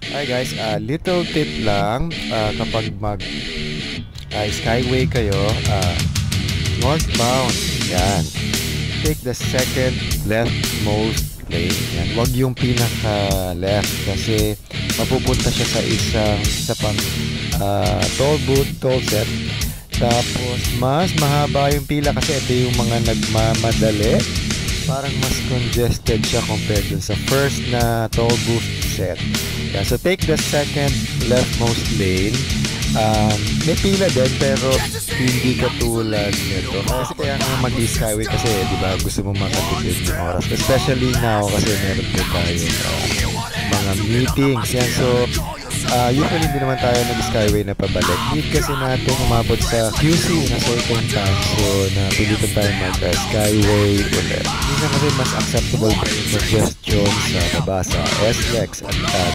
Hi guys, little tip lang kapag mag skyway kayo, northbound, yan. Take the second leftmost lane. Yan. Huwag yung pinaka left kasi mapupunta siya sa isa pang toll booth, toll set. Tapos mas mahaba yung pila kasi ito yung mga nagmamadali. Parang mas congested siya compared dun sa first na toll booth set. Yeah, so take the second leftmost lane. May pila din pero hindi katulad nito. Kasi kaya nga mag-skyway kasi di ba gusto mo makatipid yung oras. Especially now kasi meron po tayo mga meetings. Yan, so usually hindi naman tayo nag-skyway na pabalik. Need kasi natin umabot sa QC na certain time. So napilitan tayo mag-skyway ulit. Hindi na kasi mas acceptable pa yung suggestion sa baba sa SLEX at